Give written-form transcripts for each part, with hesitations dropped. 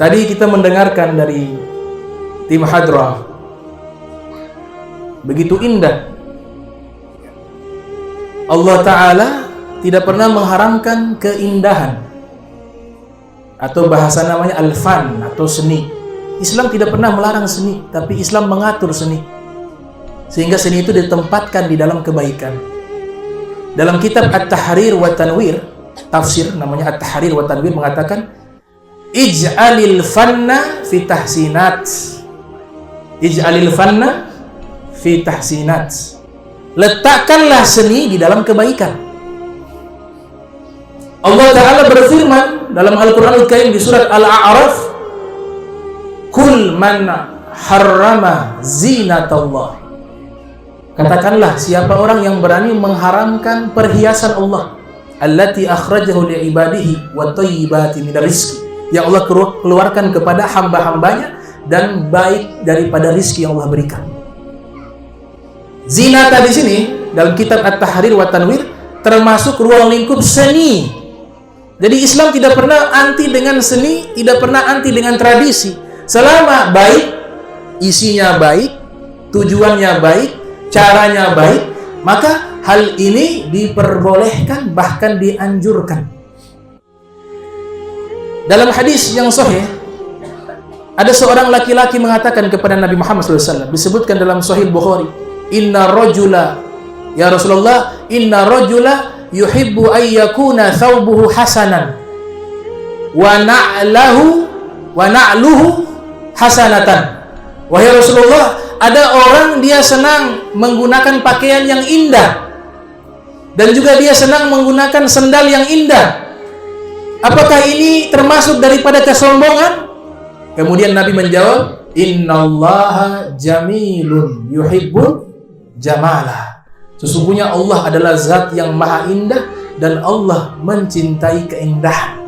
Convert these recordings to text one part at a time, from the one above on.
Tadi kita mendengarkan dari tim hadrah, begitu indah. Allah Ta'ala tidak pernah mengharamkan keindahan, atau bahasa namanya al-fan atau seni. Islam tidak pernah melarang seni, tapi Islam mengatur seni, sehingga seni itu ditempatkan di dalam kebaikan. Dalam kitab At-Tahrir wa Tanwir, tafsir namanya At-Tahrir wa Tanwir, mengatakan ij'alil fanna fi tahsinat. Ij'alil fanna fi tahsinat. Letakkanlah seni di dalam kebaikan. Allah Ta'ala berfirman dalam Al-Quran Al-Karim di surat Al-A'raf, Kul man harrama zinatallah. Katakanlah, siapa orang yang berani mengharamkan perhiasan Allah, allati akhrajahu li'ibadihi wa thayyibati minar rizki, yang Allah keluarkan kepada hamba-hambanya dan baik daripada rizki yang Allah berikan. Zinata di sini dalam kitab At-Tahrir wa Tanwir termasuk ruang lingkup seni. Jadi Islam tidak pernah anti dengan seni, tidak pernah anti dengan tradisi. Selama baik, isinya baik, tujuannya baik, caranya baik, maka hal ini diperbolehkan, bahkan dianjurkan. Dalam hadis yang sahih, ada seorang laki-laki mengatakan kepada Nabi Muhammad SAW, disebutkan dalam Sahih Bukhari, Inna rajula, ya Rasulullah, inna rajula yuhibbu ayyakuna thawbuhu hasanan wa na'luhu hasanatan. Wahai Rasulullah, ada orang dia senang menggunakan pakaian yang indah, dan juga dia senang menggunakan sendal yang indah. Apakah ini termasuk daripada kesombongan? Kemudian Nabi menjawab, Innallaha jamilun yuhibbul jamalah. Sesungguhnya Allah adalah zat yang maha indah dan Allah mencintai keindahan.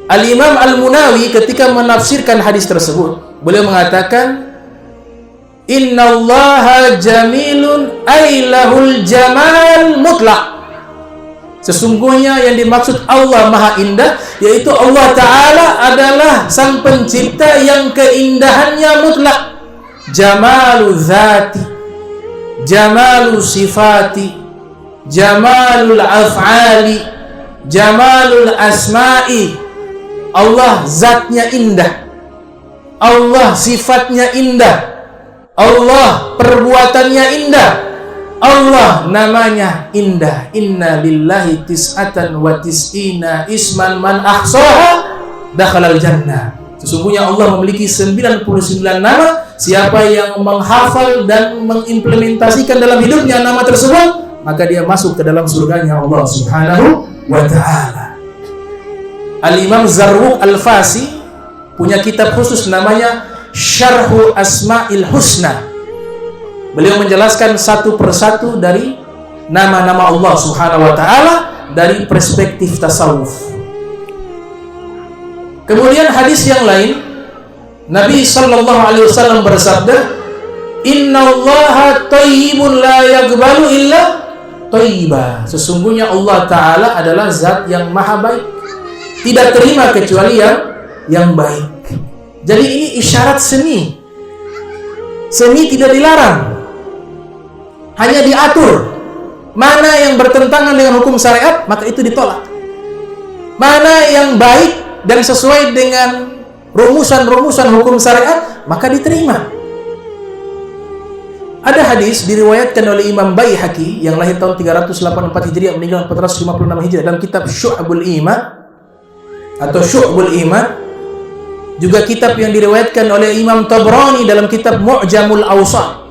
Al-Imam Al-Munawi ketika menafsirkan hadis tersebut, beliau mengatakan, Innallaha jamilun ailahul jamal mutlak. Sesungguhnya yang dimaksud Allah maha indah, yaitu Allah Ta'ala adalah sang pencipta yang keindahannya mutlak. Jamalu dhati, jamalu sifati, jamalul af'ali, jamalul asma'i. Allah zatnya indah, Allah sifatnya indah, Allah perbuatannya indah, Allah namanya indah. Inna lillahi tis'atan wa tis'ina isman man ahsaha dakhalal jannah. Sesungguhnya Allah memiliki 99 nama. Siapa yang menghafal dan mengimplementasikan dalam hidupnya nama tersebut, maka dia masuk ke dalam surganya Allah Subhanahu wa ta'ala. Al-Imam Zarruq Al-Fasi punya kitab khusus namanya Syarhu Asma'il Husna. Beliau menjelaskan satu persatu dari nama-nama Allah Subhanahu wa ta'ala dari perspektif tasawuf. Kemudian hadis yang lain, Nabi sallallahu alaihi wasallam bersabda, Innallaha thayyibun la yaqbalu illa thayyiba. Sesungguhnya Allah Ta'ala adalah zat yang maha baik, tidak terima kecuali yang baik. Jadi ini isyarat seni. Seni tidak dilarang, hanya diatur. Mana yang bertentangan dengan hukum syariat, maka itu ditolak. Mana yang baik dan sesuai dengan rumusan-rumusan hukum syariat, maka diterima. Ada hadis diriwayatkan oleh Imam Baihaqi yang lahir tahun 384 Hijriah, meninggal 456 Hijriah, dalam kitab Syu'abul Iman atau Syu'bul Iman. Juga kitab yang diriwayatkan oleh Imam Tabrani dalam kitab Mu'jamul Awsat.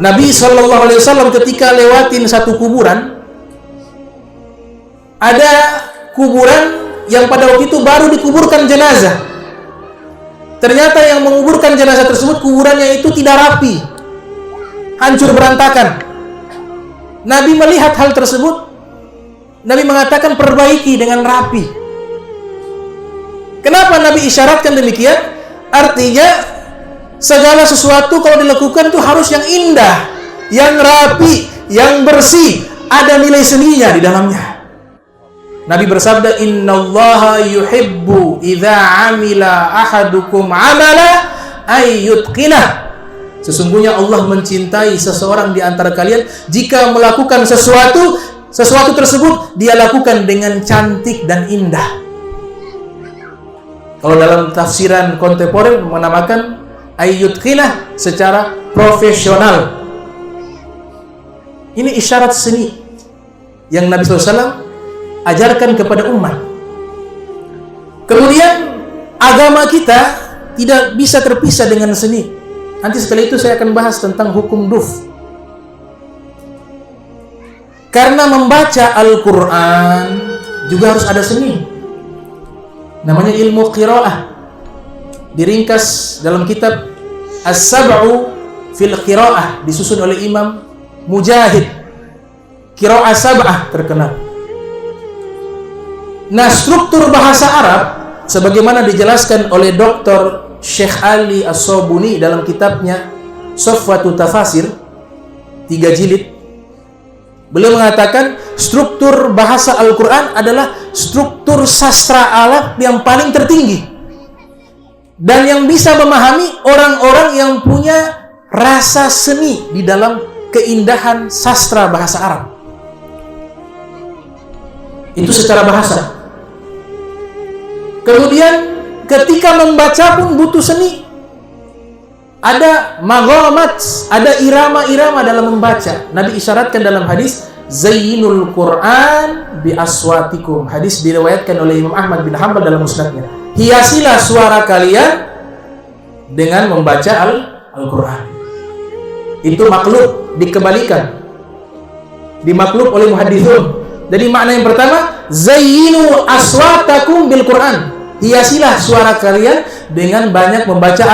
Nabi SAW ketika lewatin satu kuburan, ada kuburan yang pada waktu itu baru dikuburkan jenazah. Ternyata yang menguburkan jenazah tersebut, kuburannya itu tidak rapi, hancur berantakan. Nabi melihat hal tersebut, Nabi mengatakan perbaiki dengan rapi. Kenapa Nabi isyaratkan demikian? Artinya segala sesuatu kalau dilakukan itu harus yang indah, yang rapi, yang bersih, ada nilai seninya di dalamnya. Nabi bersabda, "Innallaha yuhibbu idza amila ahadukum amala ayyutqinah." Sesungguhnya Allah mencintai seseorang di antara kalian jika melakukan sesuatu tersebut dia lakukan dengan cantik dan indah. Kalau dalam tafsiran kontemporer menamakan ayyutqinah secara profesional. Ini isyarat seni yang Nabi SAW ajarkan kepada umat. Kemudian agama kita tidak bisa terpisah dengan seni. Nanti setelah itu saya akan bahas tentang hukum duf. Karena membaca Al-Quran juga harus ada seni. Namanya ilmu qiraah. Diringkas dalam kitab As-Sab'u fil Qiraah, disusun oleh Imam Mujahid. Qiraah sab'ah terkenal. Nah, struktur bahasa Arab sebagaimana dijelaskan oleh Dr. Syekh Ali As-Sobuni dalam kitabnya Sofwatu Tafasir 3 jilid. Beliau mengatakan struktur bahasa Al-Quran adalah struktur sastra Arab yang paling tertinggi dan yang bisa memahami orang-orang yang punya rasa seni di dalam keindahan sastra bahasa Arab. Itu secara bahasa. Kemudian ketika membaca pun butuh seni. Ada maghamat, ada irama-irama dalam membaca. Nabi isyaratkan dalam hadis, "Zayyinul Qur'an bi aswatikum." Hadis diriwayatkan oleh Imam Ahmad bin Hanbal dalam musnadnya. Hiasilah suara kalian dengan membaca Al-Quran. Itu maklub, dikembalikan. Dimaklub oleh muhadithun. Jadi makna yang pertama, zayyinu aswatakum bil Quran. Hiasilah suara kalian dengan banyak membaca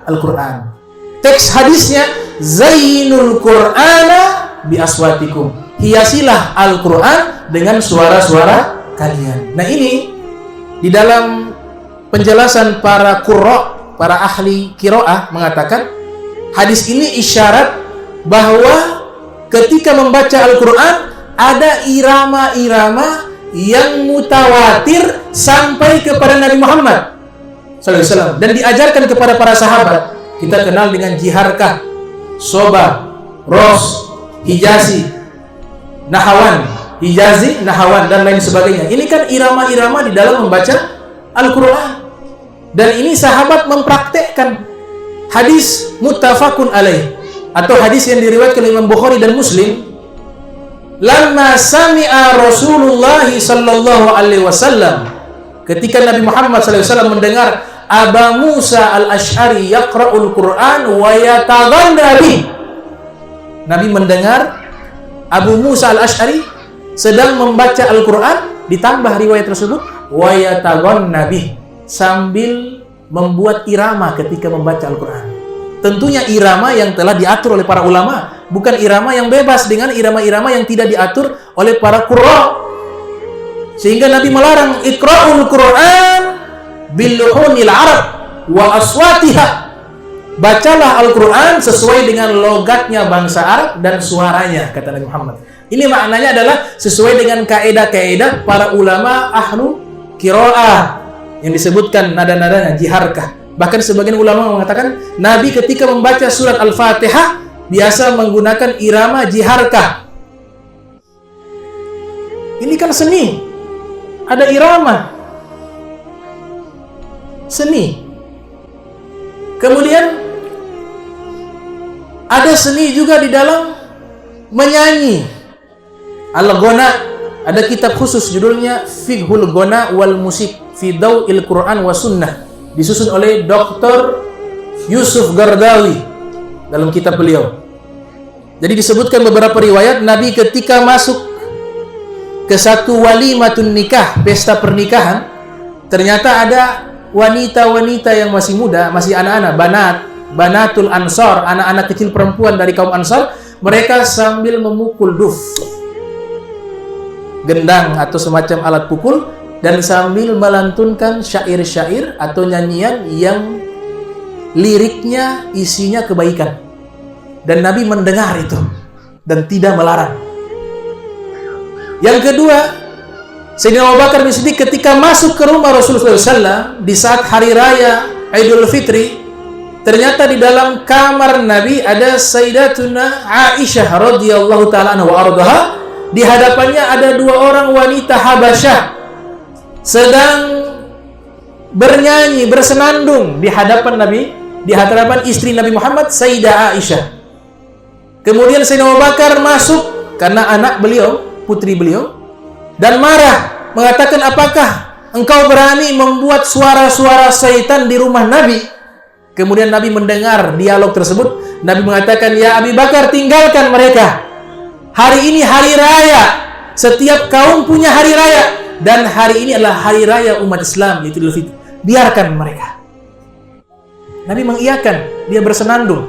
Al-Quran. Teks hadisnya, zayyinul Qur'ana bi aswatikum. Hiasilah Al-Quran dengan suara-suara kalian. Nah, ini di dalam penjelasan para qurra, para ahli qiraah mengatakan hadis ini isyarat bahwa ketika membaca Al-Quran ada irama-irama yang mutawatir sampai kepada Nabi Muhammad SAW dan diajarkan kepada para sahabat. Kita kenal dengan jiharkah, soba, ros, hijazi, nahawan, hijazi, nahawan, dan lain sebagainya. Ini kan irama-irama di dalam membaca Al-Quran. Dan ini sahabat mempraktekkan. Hadis muttafaqun alaih, atau hadis yang diriwayatkan oleh Imam Bukhari dan Muslim. Lamma sami'a Rasulullah sallallahu alaihi wasallam, ketika Nabi Muhammad sallallahu alaihi wasallam mendengar Aba Musa al-Ash'ari yaqra'ul Qur'an wa yataghanna bih. Nabi mendengar Abu Musa al-Ash'ari sedang membaca Al-Quran, ditambah riwayat tersebut wa yataghanna bih, sambil membuat irama ketika membaca Al-Quran. Tentunya irama yang telah diatur oleh para ulama, bukan irama yang bebas dengan irama-irama yang tidak diatur oleh para qurra. Sehingga Nabi melarang iqra'ul Qur'an biluhunil Arab wa aswatiha. Bacalah Al-Quran sesuai dengan logatnya bangsa Arab dan suaranya, kata Nabi Muhammad. Ini maknanya adalah sesuai dengan kaedah-kaedah para ulama ahlu qiraah yang disebutkan nada-nadanya jiharkah. Bahkan sebagian ulama mengatakan Nabi ketika membaca surat Al-Fatihah biasa menggunakan irama jiharkah. Ini kan seni, ada irama, seni. Kemudian ada seni juga di dalam menyanyi. Al-Ghana, ada kitab khusus judulnya Fiqhul Ghana wal Musik fi Daw'il Quran wa Sunnah, disusun oleh Dr. Yusuf Gardawi dalam kitab beliau. Jadi disebutkan beberapa riwayat Nabi ketika masuk ke satu walimatun nikah, pesta pernikahan, ternyata ada wanita-wanita yang masih muda, masih anak-anak, banatul ansar, anak-anak kecil perempuan dari kaum ansar, mereka sambil memukul duf, gendang atau semacam alat pukul, dan sambil melantunkan syair-syair atau nyanyian yang liriknya isinya kebaikan. Dan Nabi mendengar itu dan tidak melarang. Yang kedua, Sayyidina Abu Bakar bin Siddiq ketika masuk ke rumah Rasulullah SAW di saat hari raya Idul Fitri, ternyata di dalam kamar Nabi ada Sayyidatuna Aisyah radhiyallahu taala anha wa ardhaha. Di hadapannya ada dua orang wanita Habasyah sedang bernyanyi, bersenandung di hadapan Nabi, di hadapan istri Nabi Muhammad, Sayyidah Aisyah. Kemudian Sayyidina Abu Bakar masuk karena anak beliau, putri beliau, dan marah, mengatakan, apakah engkau berani membuat suara-suara syaitan di rumah Nabi? Kemudian Nabi mendengar dialog tersebut. Nabi mengatakan, ya Abu Bakar, tinggalkan mereka. Hari ini hari raya. Setiap kaum punya hari raya. Dan hari ini adalah hari raya umat Islam, yaitu Idul Fitri. Biarkan mereka. Nabi mengiyakan, dia bersenandung.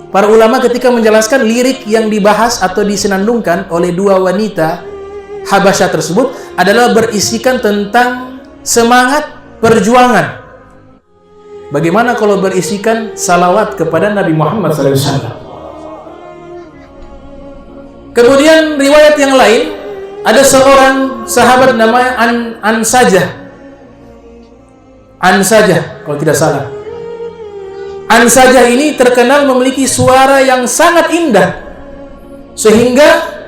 Para ulama ketika menjelaskan lirik yang dibahas atau disenandungkan oleh dua wanita Habasyah tersebut adalah berisikan tentang semangat perjuangan. Bagaimana kalau berisikan salawat kepada Nabi Muhammad SAW? Kemudian riwayat yang lain, ada seorang sahabat namanya Ansajah, kalau tidak salah. Ansajah ini terkenal memiliki suara yang sangat indah, sehingga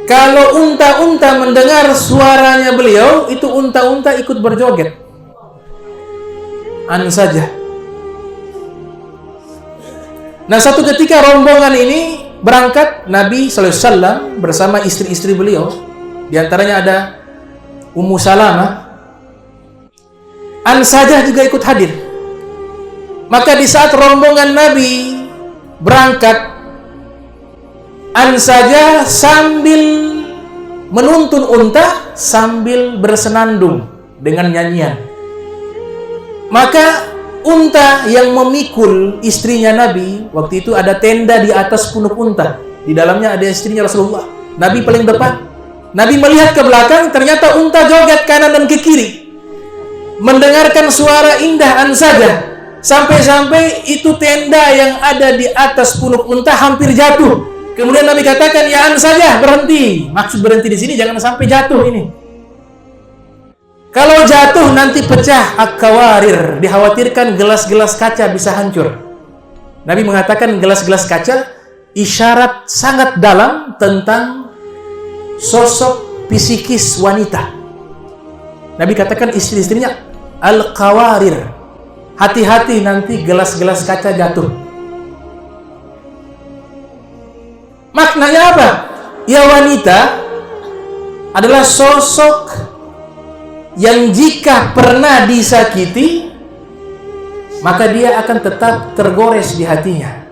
kalau unta-unta mendengar suaranya beliau, itu unta-unta ikut berjoget. Ansajah. Nah, satu ketika rombongan ini berangkat, Nabi SAW bersama istri-istri beliau, di antaranya ada Ummu Salamah. Ansajah juga ikut hadir. Maka di saat rombongan Nabi berangkat, Ansajah sambil menuntun unta sambil bersenandung dengan nyanyian. Maka unta yang memikul istrinya Nabi, waktu itu ada tenda di atas punuk unta. Di dalamnya ada istrinya Rasulullah. Nabi paling depan. Nabi melihat ke belakang, ternyata unta joget kanan dan ke kiri, mendengarkan suara indah Ansajah. Sampai-sampai itu tenda yang ada di atas punuk unta hampir jatuh. Kemudian Nabi katakan, ya Ansajah, berhenti. Maksud berhenti di sini jangan sampai jatuh ini. Kalau jatuh nanti pecah akawarir, dikhawatirkan gelas-gelas kaca bisa hancur. Nabi mengatakan gelas-gelas kaca isyarat sangat dalam tentang sosok psikis wanita. Nabi katakan istri-istrinya, al-qawarir, hati-hati nanti gelas-gelas kaca jatuh. Maknanya apa? Ya, wanita adalah sosok yang jika pernah disakiti, maka dia akan tetap tergores di hatinya.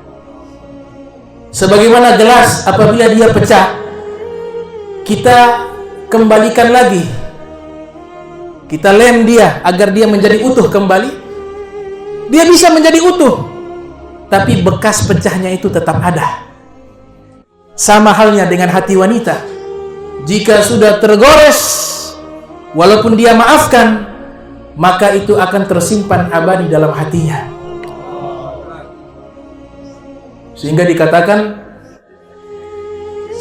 Sebagaimana gelas apabila dia pecah, kita kembalikan lagi, kita lem dia agar dia menjadi utuh kembali. Dia bisa menjadi utuh, tapi bekas pecahnya itu tetap ada. Sama halnya dengan hati wanita. Jika sudah tergores, walaupun dia maafkan, maka itu akan tersimpan abadi dalam hatinya. Sehingga dikatakan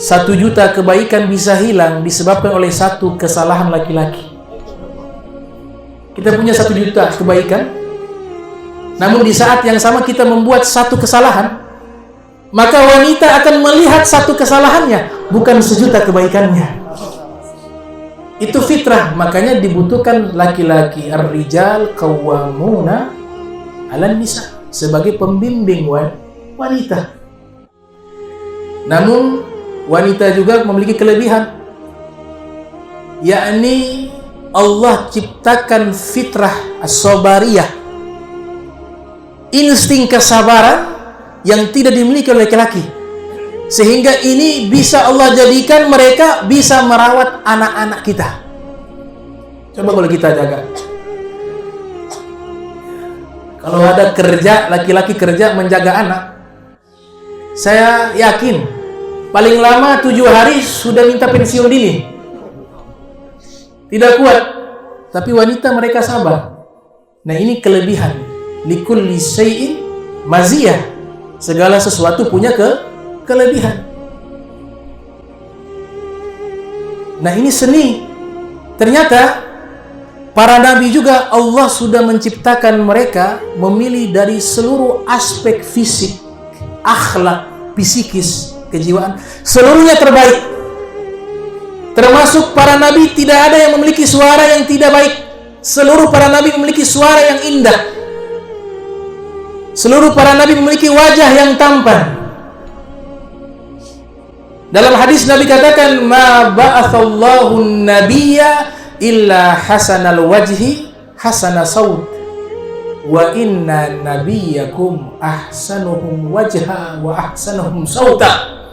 1 juta kebaikan bisa hilang disebabkan oleh 1 kesalahan laki-laki. Kita punya 1 juta kebaikan, namun di saat yang sama kita membuat 1 kesalahan, maka wanita akan melihat 1 kesalahannya, bukan 1 juta kebaikannya. Itu fitrah, makanya dibutuhkan laki-laki, ar-rijal qawwamuna 'alan nisa, sebagai pembimbing wanita. Namun wanita juga memiliki kelebihan, yakni Allah ciptakan fitrah as-sabariyah, insting kesabaran yang tidak dimiliki oleh laki-laki, sehingga ini bisa Allah jadikan mereka bisa merawat anak-anak kita. Coba kalau kita jaga, kalau ada kerja, laki-laki kerja menjaga anak, saya yakin paling lama 7 hari sudah minta pensiun dini. Tidak kuat, tapi wanita mereka sabar. Nah, ini kelebihan. Likulli syai'in maziyah. Segala sesuatu punya kelebihan. Nah, ini seni. Ternyata para nabi juga Allah sudah menciptakan mereka memilih dari seluruh aspek fisik, akhlak, psikis, kejiwaan, seluruhnya terbaik. Termasuk para nabi tidak ada yang memiliki suara yang tidak baik. Seluruh para nabi memiliki suara yang indah. Seluruh para nabi memiliki wajah yang tampan. Dalam hadis Nabi katakan, ma ba'athallahu nabiyya illa hasanal wajhi hasana saut wa inna nabiyyakum ahsanuhum wajha wa ahsanuhum sauta.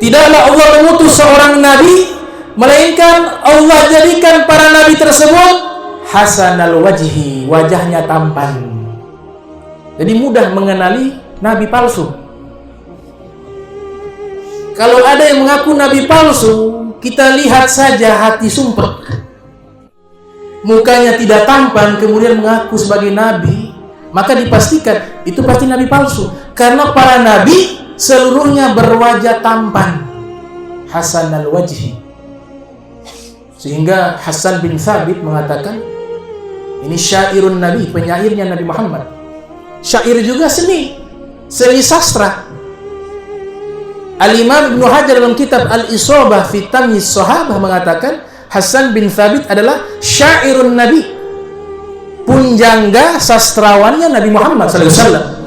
Tidaklah Allah mengutus seorang nabi melainkan Allah jadikan para nabi tersebut hasanal wajhi, wajahnya tampan. Jadi mudah mengenali nabi palsu. Kalau ada yang mengaku nabi palsu, kita lihat saja hati sumpah. Mukanya tidak tampan, kemudian mengaku sebagai nabi, maka dipastikan itu pasti nabi palsu. Karena para nabi seluruhnya berwajah tampan, hasanal wajhi. Sehingga Hasan bin Thabit mengatakan, ini syairun nabi, penyairnya Nabi Muhammad. Syair juga seni sastra. Al-Imam Ibnu Hajar dalam kitab Al-Isabah fi Tamyiz Sahabah mengatakan Hasan bin Thabit adalah syairun Nabi, punjangga sastrawannya Nabi Muhammad SAW.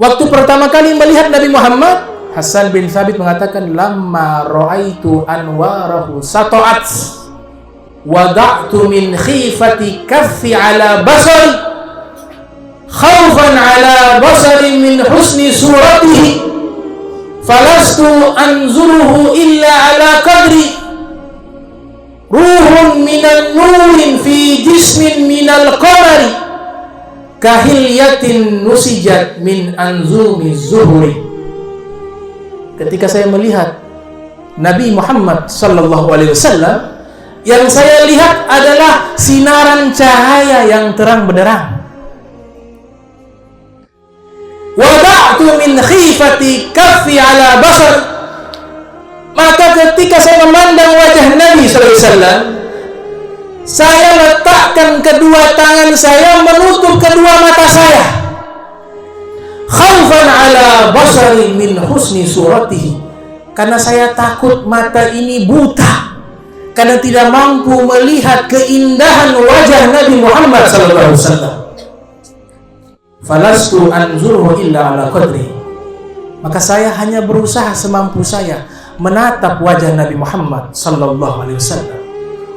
Waktu pertama kali melihat Nabi Muhammad, Hasan bin Thabit mengatakan, lamma ra'aitu anwarahu sata'at wada'tu min khifati kaffi ala basari khawfan ala basari min husni suratihi falastu anzuruhu illa ala qadri ruhun minan nurin fi jismin minal qamari kahilyatin nusijat min anzumi zuhuri. Ketika saya melihat Nabi Muhammad sallallahu alaihi wasallam, yang saya lihat adalah sinaran cahaya yang terang benderang. Wada'tu min khifati kaffi ala basar. Maka ketika saya memandang wajah Nabi SAW, saya letakkan kedua tangan saya menutup kedua mata saya. Khaufan ala basari min husni suratihi. Karena saya takut mata ini buta, karena tidak mampu melihat keindahan wajah Nabi Muhammad SAW. Falastu anzurhu illa ala qadri. Maka saya hanya berusaha semampu saya menatap wajah Nabi Muhammad sallallahu alaihi wasallam.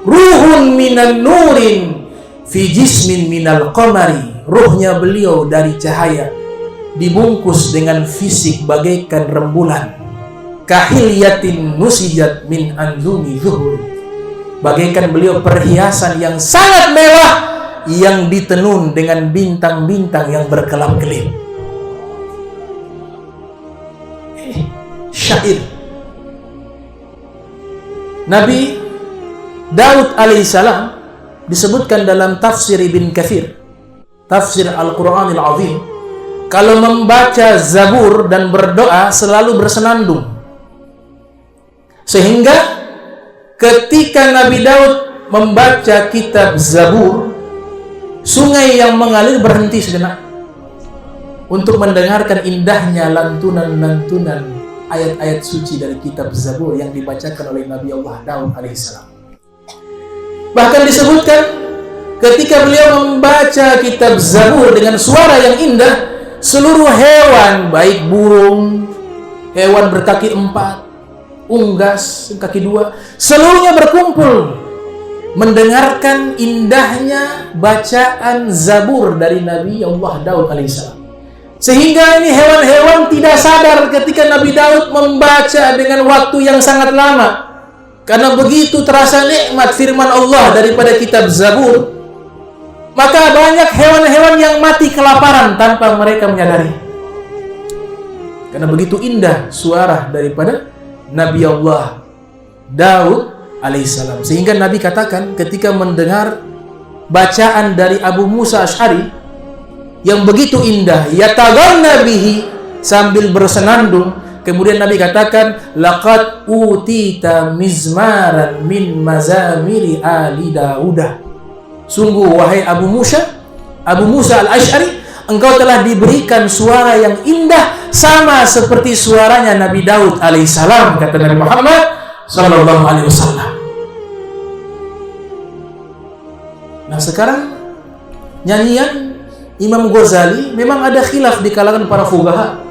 Ruhun minan nurin fi jismin minal qamari. Ruhnya beliau dari cahaya, dibungkus dengan fisik bagaikan rembulan. Kahilyatin nusijat min anzumi zuhur. Bagaikan beliau perhiasan yang sangat mewah yang ditenun dengan bintang-bintang yang berkelap-kelip. Syair. Nabi Daud alaihissalam disebutkan dalam tafsir Ibn Katsir, tafsir Al-Quranil Azim, kalau membaca Zabur dan berdoa selalu bersenandung. Sehingga ketika Nabi Daud membaca kitab Zabur, sungai yang mengalir berhenti sejenak untuk mendengarkan indahnya lantunan-lantunan ayat-ayat suci dari kitab Zabur yang dibacakan oleh Nabi Allah Daud alaihissalam. Bahkan disebutkan ketika beliau membaca kitab Zabur dengan suara yang indah, seluruh hewan, baik burung, hewan berkaki 4, unggas kaki 2, seluruhnya berkumpul mendengarkan indahnya bacaan Zabur dari Nabi Allah Daud alaihissalam. Sehingga ini hewan-hewan tidak sadar ketika Nabi Daud membaca dengan waktu yang sangat lama, karena begitu terasa nikmat firman Allah daripada kitab Zabur. Maka banyak hewan-hewan yang mati kelaparan tanpa mereka menyadari, karena begitu indah suara daripada Nabi Allah Daud alaihissalam. Sehingga Nabi katakan ketika mendengar bacaan dari Abu Musa Asy'ari yang begitu indah, yataghanna bihi, sambil bersenandung, Kemudian Nabi katakan, laqad utita mizmaran min mazamiri ali Daudah. Sungguh wahai Abu Musa al-Asy'ari, engkau telah diberikan suara yang indah sama seperti suaranya Nabi Daud alaihissalam, kata Nabi Muhammad sallallahu alaihi wasallam. Nah, sekarang nyanyian Imam Ghazali memang ada khilaf di kalangan para fuqaha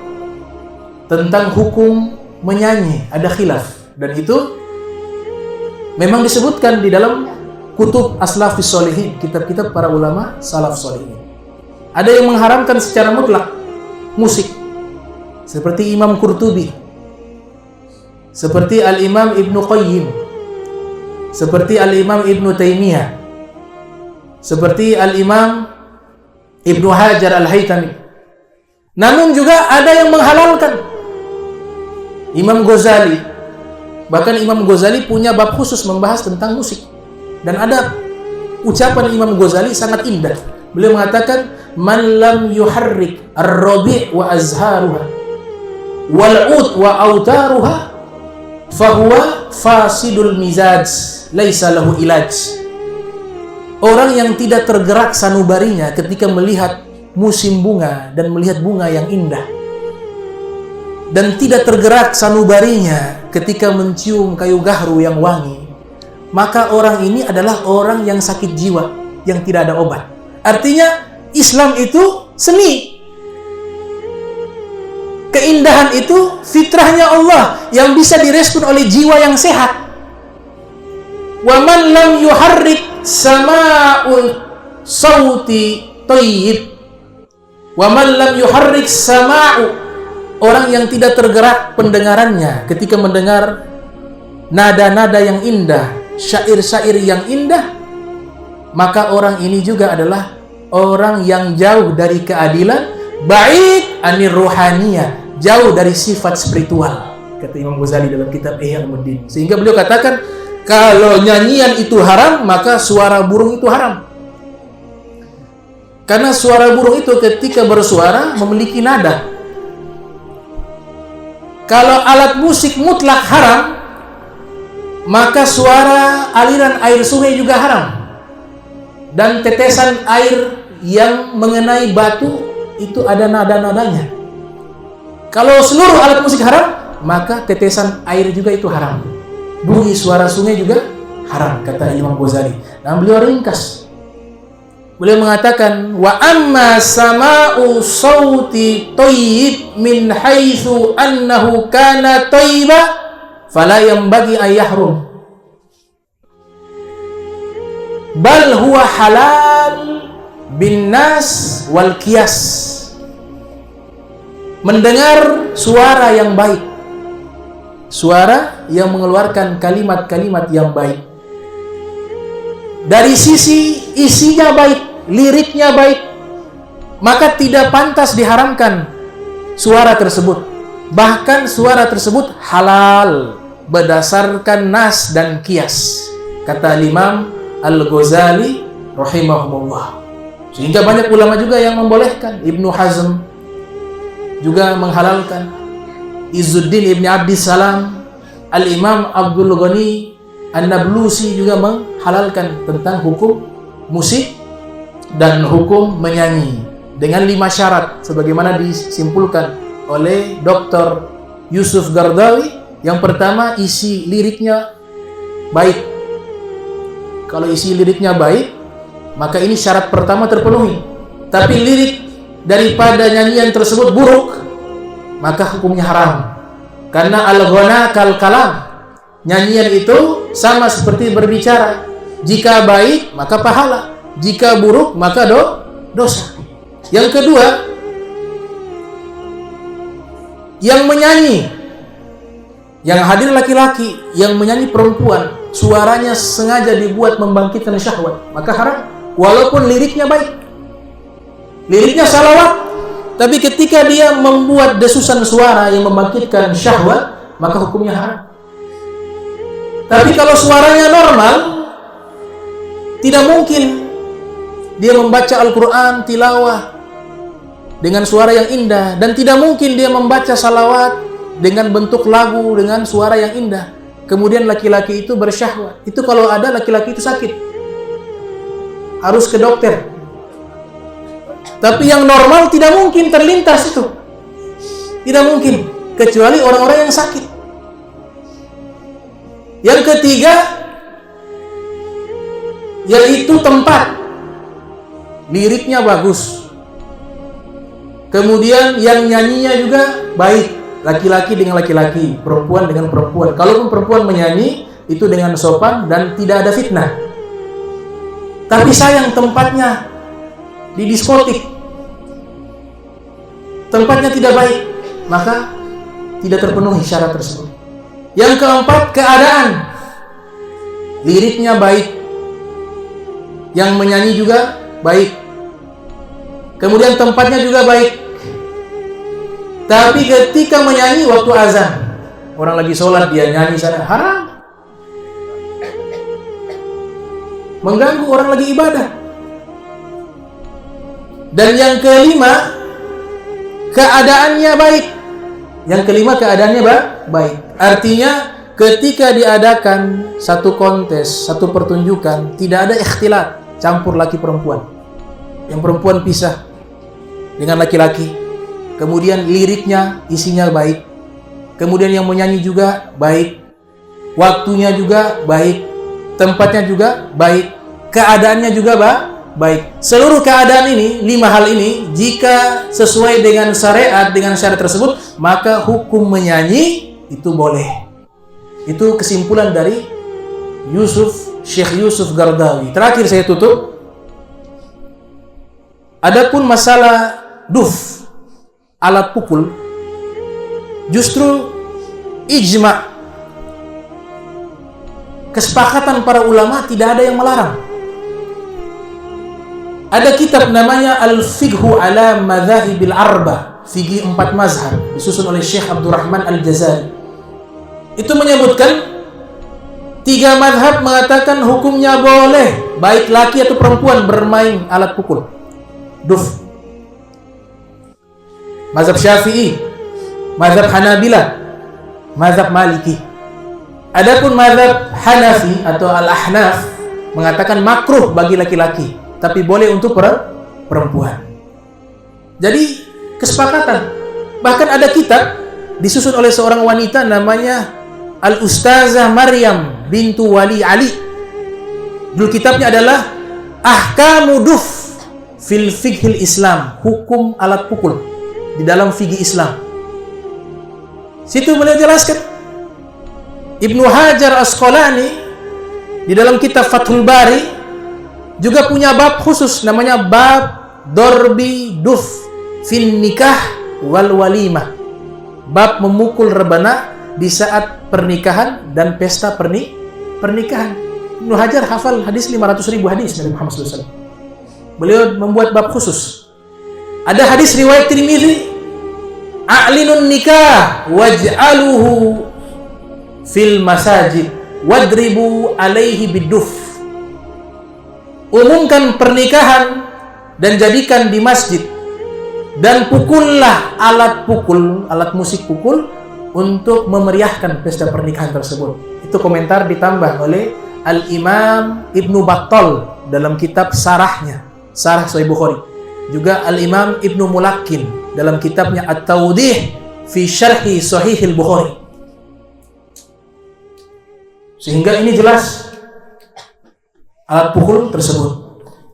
tentang hukum menyanyi, ada khilaf, dan itu memang disebutkan di dalam kutub Aslafis Sholihin, kitab-kitab para ulama salaf sholihin. Ada yang mengharamkan secara mutlak musik, seperti Imam Qurtubi, seperti Al-Imam Ibnu Qayyim, seperti Al-Imam Ibnu Taimiyah, seperti Al-Imam Ibnu Hajar Al-Haytami. Namun juga ada yang menghalalkan. Imam Ghazali, bahkan Imam Ghazali punya bab khusus membahas tentang musik. Dan ada ucapan Imam Ghazali sangat indah. Beliau mengatakan, man lam yuharrik ar-rabi' wa azharuha wal ud wa autaruha fahuwa fasidul mizaj laisa lahu ilaj. Orang yang tidak tergerak sanubarinya ketika melihat musim bunga dan melihat bunga yang indah, dan tidak tergerak sanubarinya ketika mencium kayu gahru yang wangi, maka orang ini adalah orang yang sakit jiwa, yang tidak ada obat. Artinya Islam itu seni. Keindahan itu fitrahnya Allah yang bisa direspon oleh jiwa yang sehat. Wa man lam yuharrik sama'ul sauti thayyib. Wa man lam yuharrik sama'u, orang yang tidak tergerak pendengarannya ketika mendengar nada-nada yang indah, syair-syair yang indah, maka orang ini juga adalah orang yang jauh dari keadilan, ba'id anir ruhaniyah, jauh dari sifat spiritual, kata Imam Ghazali dalam kitab Ihya Ulumuddin. Sehingga beliau katakan, kalau nyanyian itu haram, maka suara burung itu haram. Karena suara burung itu ketika bersuara memiliki nada. Kalau alat musik mutlak haram, maka suara aliran air sungai juga haram. Dan tetesan air yang mengenai batu itu ada nada-nadanya. Kalau seluruh alat musik haram, maka tetesan air juga itu haram. Bunyi suara sungai juga haram, kata Imam Ghazali. Nah, beliau ringkas. Beliau mengatakan, wa amma sama'u sauti thayyib min haitsu annahu kana thayyiba fala yanbaghi an yahrum, bal huwa halal bin nas wal qiyas. Mendengar suara yang baik, suara yang mengeluarkan kalimat-kalimat yang baik, dari sisi isinya baik, liriknya baik, maka tidak pantas diharamkan suara tersebut. Bahkan suara tersebut halal berdasarkan nas dan qiyas, kata Imam Al-Ghazali rahimahumullah. Sehingga banyak ulama juga yang membolehkan. Ibnu Hazm juga menghalalkan, Izzuddin Ibn Abdissalam, Al-Imam Abdul Ghani An-Nablusi juga menghalalkan tentang hukum musik dan hukum menyanyi dengan 5 syarat sebagaimana disimpulkan oleh Dr. Yusuf Gardawi. Yang pertama, isi liriknya baik. Kalau isi liriknya baik, maka ini syarat pertama terpenuhi. Tapi lirik daripada nyanyian tersebut buruk, maka hukumnya haram. Karena al-ghana kal kalam, nyanyian itu sama seperti berbicara. Jika baik, maka pahala. Jika buruk, maka dosa. Yang kedua, yang menyanyi, yang hadir laki-laki, yang menyanyi perempuan, suaranya sengaja dibuat membangkitkan syahwat, maka haram. Walaupun liriknya baik, liriknya salawat, tapi ketika dia membuat desusan suara yang membangkitkan syahwat, maka hukumnya haram. Tapi kalau suaranya normal, tidak mungkin dia membaca Al-Quran tilawah dengan suara yang indah, dan tidak mungkin dia membaca salawat dengan bentuk lagu, dengan suara yang indah. Kemudian laki-laki itu bersyahwat. Itu kalau ada laki-laki itu sakit, harus ke dokter. Tapi yang normal tidak mungkin terlintas itu. Tidak mungkin, kecuali orang-orang yang sakit. Yang ketiga, yaitu tempat. Liriknya bagus. Kemudian yang nyanyinya juga baik. Laki-laki dengan laki-laki, perempuan dengan perempuan. Kalaupun perempuan menyanyi, itu dengan sopan dan tidak ada fitnah. Tapi sayang tempatnya di diskotik, tempatnya tidak baik, maka tidak terpenuhi syarat tersebut. Yang keempat, keadaan. Liriknya baik, yang menyanyi juga baik, kemudian tempatnya juga baik. Tapi ketika menyanyi waktu azan, orang lagi sholat dia nyanyi sana, haram. Mengganggu orang lagi ibadah. Dan yang kelima, keadaannya baik. Yang kelima, keadaannya baik. Artinya ketika diadakan satu kontes, satu pertunjukan, tidak ada ikhtilat, campur laki perempuan. Yang perempuan pisah dengan laki-laki. Kemudian liriknya, isinya baik. Kemudian yang menyanyi juga baik. Waktunya juga baik. Tempatnya juga baik. Keadaannya juga baik. Seluruh keadaan ini, 5 hal ini, jika sesuai dengan syariat, dengan syarat tersebut, maka hukum menyanyi itu boleh. Itu kesimpulan dari Syekh Yusuf Qaradawi. Terakhir saya tutup. Adapun masalah duf, alat pukul, justru ijma, kesepakatan para ulama, tidak ada yang melarang. Ada kitab namanya Al-Fiqhu ala Madzahibil Arba, fikih 4 mazhab, disusun oleh Syekh Abdurrahman Al-Jazari. Itu menyebutkan 3 mazhab mengatakan hukumnya boleh, baik laki atau perempuan bermain alat pukul duf. Mazhab Syafi'i, mazhab Hanabilah, mazhab Maliki. Adapun mazhab Hanafi atau Al-Ahnaf mengatakan makruh bagi laki-laki, tapi boleh untuk perempuan. Jadi kesepakatan. Bahkan ada kitab disusun oleh seorang wanita namanya Al-Ustazah Maryam bintu Wali Ali. Judul kitabnya adalah Ahkamu Duf fil Fiqhil Islam, hukum alat pukul di dalam fikih Islam. Situ beliau jelaskan. Ibnu Hajar Asqalani di dalam kitab Fathul Bari juga punya bab khusus namanya bab Dorbi Duf fin Nikah wal Walimah. Bab memukul rebana di saat pernikahan dan pesta pernikahan. Ibnu Hajar hafal hadis 500.000 hadis dari Muhammad SAW. Beliau membuat bab khusus. Ada hadis riwayat Tirmidzi, a'linun nikah waj'aluhu fil masajid wadribu alaihi biduf. Umumkan pernikahan dan jadikan di masjid, dan pukullah alat pukul, alat musik pukul untuk memeriahkan pesta pernikahan tersebut. Itu komentar ditambah oleh Al-Imam Ibnu Battal dalam kitab sarahnya, Sarah Sahih Bukhari. Juga Al-Imam Ibnu Mulakin dalam kitabnya At-Tawdih fi Syarhi Sahihil Bukhari. Sehingga ini jelas alat pukul tersebut.